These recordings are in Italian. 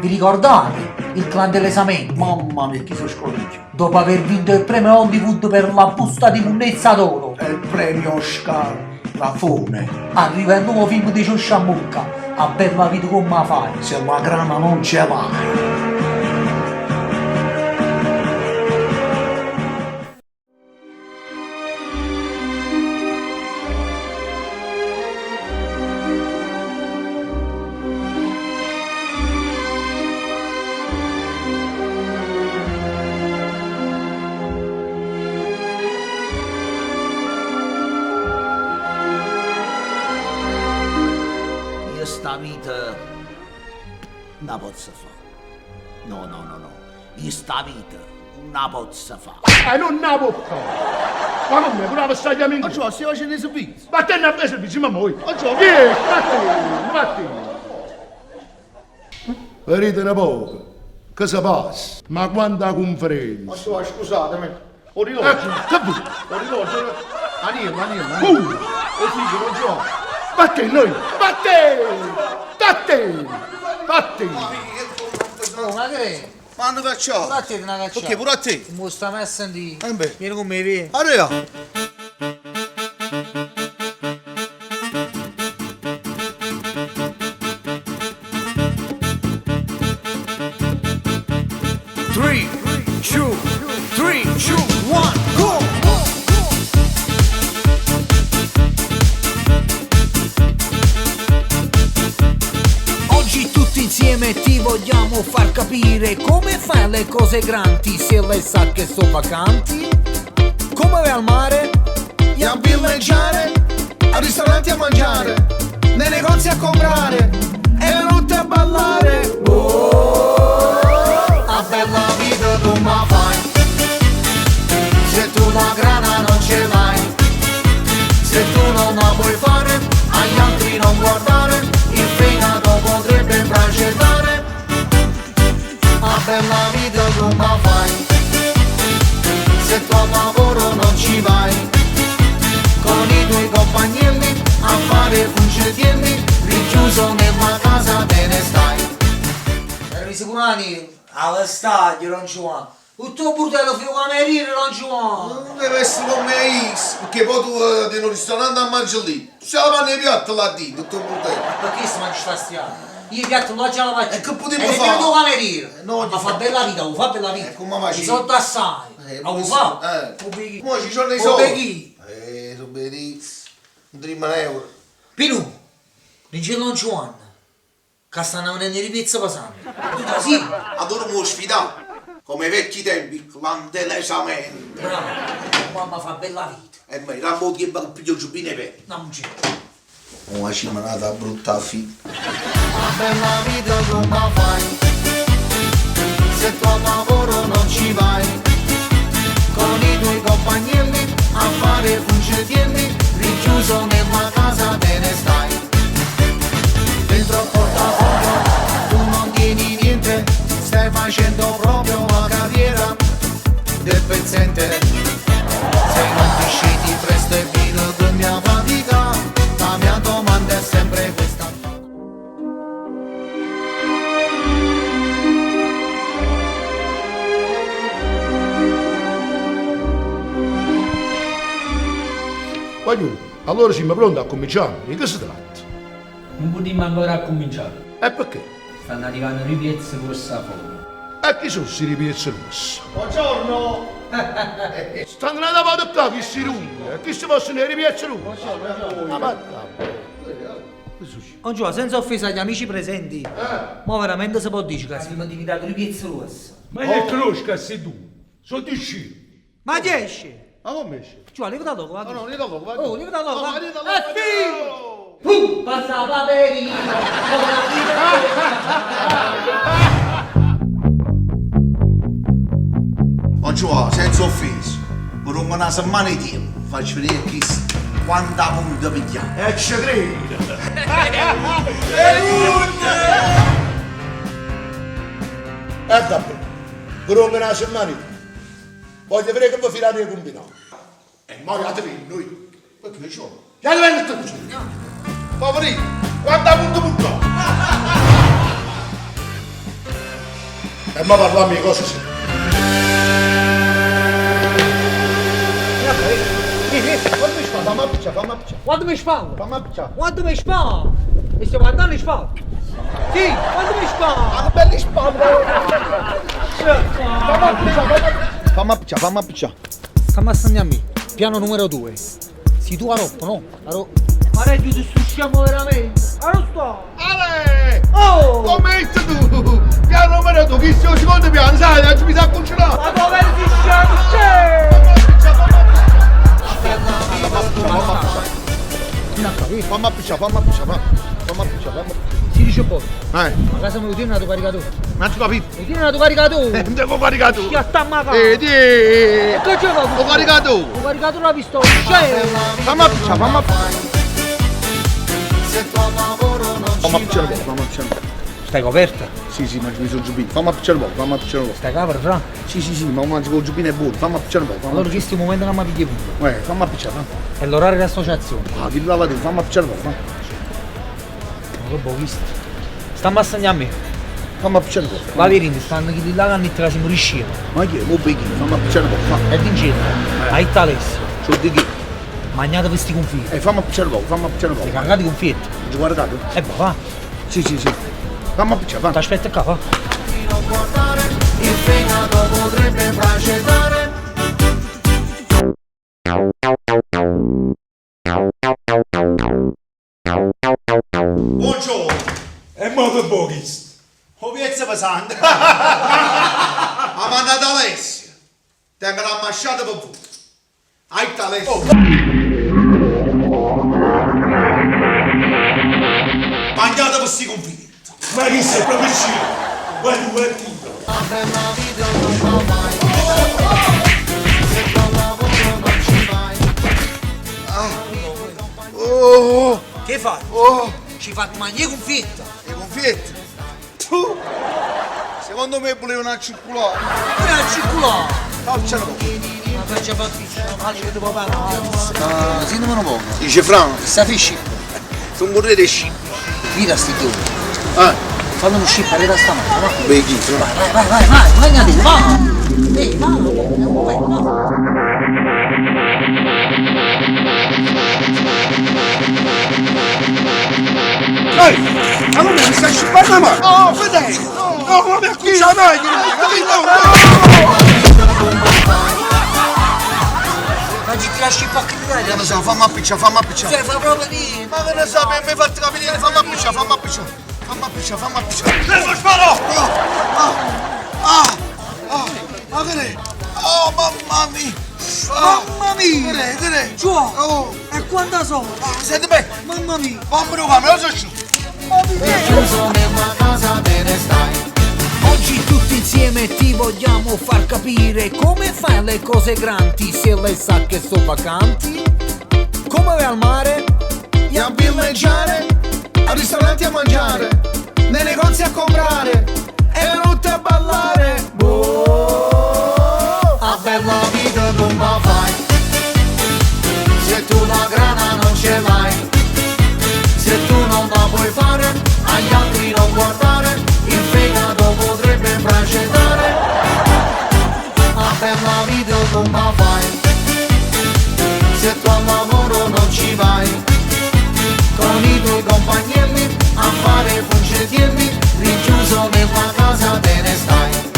Vi ricordate? Il clan dell'esamento? Mamma mia, chi si scorda? Dopo aver vinto il premio Hollywood per la busta di Munnezza d'oro, È il premio Oscar, la fome. arriva il nuovo film di Ciosciammucca, A bella vita come fai. Se la grana non ce l'hai. Io sta vita non la posso fare. No. Io sta vita non la posso fare. Non la può fare! Ma come? Pure la passaglia amico? Ma stai facendo i servizi? Ma te ne ha preso il vicino a voi! Vieni, fatti! Vedete un po', che si passa? Ma quanta conferenza! Scusatemi. Ho Che vuoi? orologio. Andiamo. Non so! Fatti noi! Fatti! Oh, ma che? Ma hanno cacciato? Fatti una cacciata. Ok, pure a te. Mi sta a sentire. Beh. Vieni con me, vieni. Arriva. Three, two, one, go! Oggi tutti insieme ti vogliamo far capire come fai le cose grandi se lei sa che sono vacanti. Come vai al mare? A villeggiare, al ristorante a mangiare, nei negozi a comprare, e le notte a ballare. A bella vita come fai? Se tu la grana non ce l'hai, se tu non la puoi fare, agli altri non guardare, il fegato potrebbe bracettare. A bella vita come fai? Se tu al lavoro non ci vai, con i tuoi compagnelli a fare funcetelli, rinchiuso nella casa te ne stai. Erano sicurani allo stadio non ci va. Tutto il burdello fino a cameriere non ci va. Non deve essere come X, perché poi tu in un ristorante a mangiare lì. Se la panna ai piatti là di tutto il bordello. Perché si mangia sta strada? Io piatto là già la faccio. E che potevo E fare? fare? E cameriere. No, Ma fa bella vita, lo fa bella vita. come faccio? I soldi assai. Ma lo fa? Mo ci sono i Lo soldi. paghi. Sono belli. Un 3 euro. Pinu, non c'è non ci vanno. Che stanno venendo i pizza passando. Tu così? Allora mo sfidare. Come ai vecchi tempi, clan dell'esamento. Bravo. Mamma fa bella vita. E me, la mo che va più giubine per. Non c'è. Una cimanata brutta fine. A bella vita come fai? Se tu al lavoro non ci vai, con i tuoi compagnelli a fare funcetelli, rinchiuso nella casa te ne stai. Dentro il portafoglio tu non tieni niente, stai facendo proprio la carriera del pezzente. Se non ti scegli presto e vino con mia fatica, la mia domanda è sempre questa. Voglio, allora siamo pronti a cominciare. Di che si tratta? Non potremmo ancora cominciare. E perché? Stanno arrivando i pezzi con sta foto. E chi sono questi ripiezzi rossi? Buongiorno. Stanno andando a fare qua questi runghi. E chi si possono i ripiezzi rossi? Ma Oggi, senza offesa agli amici presenti, ma veramente si può dire che si sono diventato i pezzi rossi. Ma che conosci che sei tu? Sono di sci. Ma che esce? Ma come esce? Cioè, levi da dopo, No, lì da poco, va. Oh, levi da dopo, No, va. lì da È poco. figo! Passa paperino! Oggi senza offesa. Per una settimana di tempo faccio vedere chi quanta punta pigliamo. E ci credo. E davvero, per una settimana. Voglio vedere come filare i combinati. E poi la tre noi. Perché c'ho? Ya lo vengo tutto. Poverino, quanta punta buttò. E ma parliamo di cose serie. Fammi appicciare, fammi appicciare. Quando mi spallo? Fammi appicciare. Quando mi spallo? Mi sto guardando le spalle? Sì, quando mi spallo? Ma che belli spalle! Fammi appicciare, fammi appicciare. Stiamo assegnando a me. Piano numero 2. Si tu a roppo, no? Ma reggio ti strusciamo veramente. Ma non sto. Ale! Oh! Come stai tu? Piano numero 2, chi sto secondo piano, sai, oggi mi sa cucinato. Ma dove si scende? Fammi appicciare, fammi appicciare. Si dice poi. Ma casa mi tieni un caricatore. non ci capito? Mi tieni un caricatore. Non devo caricare tu. Chi attacca? Di! Che c'è fatto? Ho caricato! Un caricatore la pistola. C'è. Fammi appicciare, fammi appicciare. Se tuo lavoro non Fammi ci appicciare va, un po', fammi appicciare un po'. Stai coperta? Sì, ma mi sono giubbino. Fammi appicciare un po', fammi appicciare un po'. Stai capra, fra? Sì, ma mangio con il giubbino è buono. Fammi appicciare un po', fammi Allora che stiamo momento non mi pigli punto. Fammi appicciare, fammi. È l'orario dell'associazione. Ah, chi lava tu, fammi appicciare un po', fammi. Non l'ho visto. Stiamo assegnando a me. Fammi appicciare un po'. Valerini, stanno chi di là che la siamo riusciti. Ma chi è? Mo' becchino, fammi appicciare un po', fammi. E vincete. A Alessio. C'ho di chi? Magnate questi confetti. Fammi appicciare un po', fammi appicciare un Hai po'. cagato i confetti. Ci guardato? E va. Sì. Fammi appicciare, fammi. Ti aspetta qua, va. non guardare, il fegato potrebbe fracetare. Buongiorno. E mo che boghis? Oh, piazza pesante. Ha mandato Alessio. Tengo la masciata per voi. Hai Alessio. Mangiate questi confini. Ma chi sei proprio scemo? Guarda tu. La bella vita non va mai, se tuo lavoro non ci vai. Che fai? Ci fate mangiare confetti. I confetti. Tu. Secondo me volevano circolare. Come a circolare? Facciano poco. Ma faccia fattice, non vale che devo fare. Ma sì, non poco. Dice Franco. Sta fisci. Sono morire dei scippi. Vira sti due. Fallo un scippare da stamattina, va. Beghi. Vai, mangiate, va. Ehi, va. Allora mi stai scippando la mano? Oh, fedele! No, ma mi qui la maglia, capito? Ma ci tira scippa che dai. Lo so, fammi appicciare. Cioè, fa proprio lì. Ma che ne so, mi fate capire, fammi appicciare. Lo sparo! Ma che ne? Oh, mamma mia! Mamma mia! Che ne? Giù! Oh, E quanta sono? senti me, Mamma mia! fammi lo fare, me lo so giù. Chiuso nella casa te ne stai. Oggi tutti insieme ti vogliamo far capire come fai le cose grandi se lei sa che sono vacanti. Come vai al mare? E a villeggiare, al ristorante a mangiare, nei negozi a comprare, e la notte a ballare. A bella vita non la fai, se tu la grana non ce l'hai, se tu non la puoi fare, agli altri non guardare, il fegato potrebbe fracetare. A bella vita non la fai, se tu al lavoro non ci vai, con i tuoi compagnelli a fare funcetelli, rinchiuso nella casa te ne stai.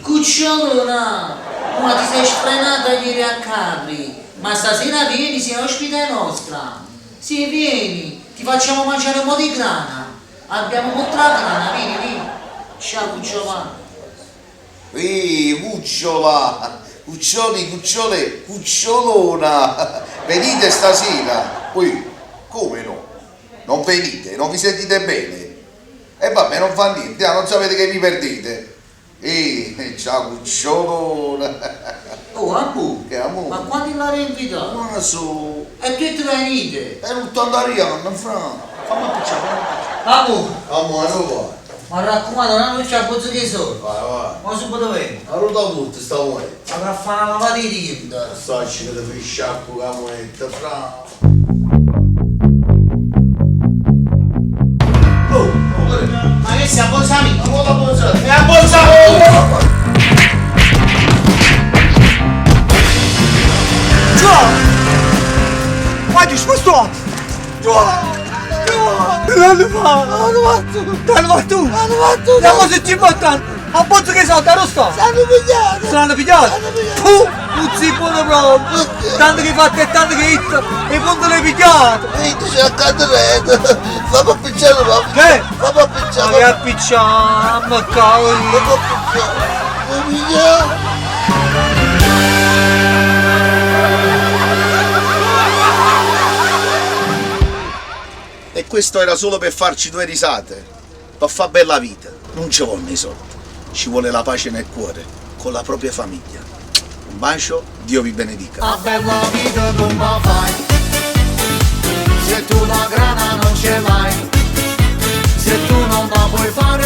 Cucciolona, ma ti sei sfrenata ieri a Capri, ma stasera vieni, sei ospite nostra. Sì, vieni, ti facciamo mangiare un po' di grana. Abbiamo molta grana, vieni. Ciao Cucciolona. Cucciolona, venite stasera. Poi, come no? Non venite, non vi sentite bene? E vabbè, non fa niente, non sapete che vi perdete. Ciao cucciolone. Oh, Abu, Che amore. ma quando l'hai invitato? Non so. E tutti venite. È un tondariano, fra. Fammi appicciare. Abu, Amore, non vai. ma raccomando, non c'è bozzo che so. Vai. Ma subito vieni. Allora tutto, sta muore. Avrà fatto una lavata di tinta. Sto che ti fai sciacquo la moneta, fra. Ma che sei abbozzato? Ma vuoi abbozzare? È abbozzato! Guardi, sposto! L'hanno fatto! Andiamo se ci portano! A pozzo che salta, non sto! L'hanno pigliato! Tu! Non si può proprio! Tanto che fate e tanto che hit! E punto l'hai pigliato! Ehi, tu c'è accanto rete! Fammi appicciare, papà! Che? Fammi Ma appicciare! che appicciamo, cavoli! Fammi appicciare! Fammi appicciare! E questo era solo per farci due risate, per far bella vita. Non ci vogliono i soldi, ci vuole la pace nel cuore, con la propria famiglia. Un bacio, Dio vi benedica. A bella vita come fai? Se tu la grana non ce l'hai, se tu non la puoi fare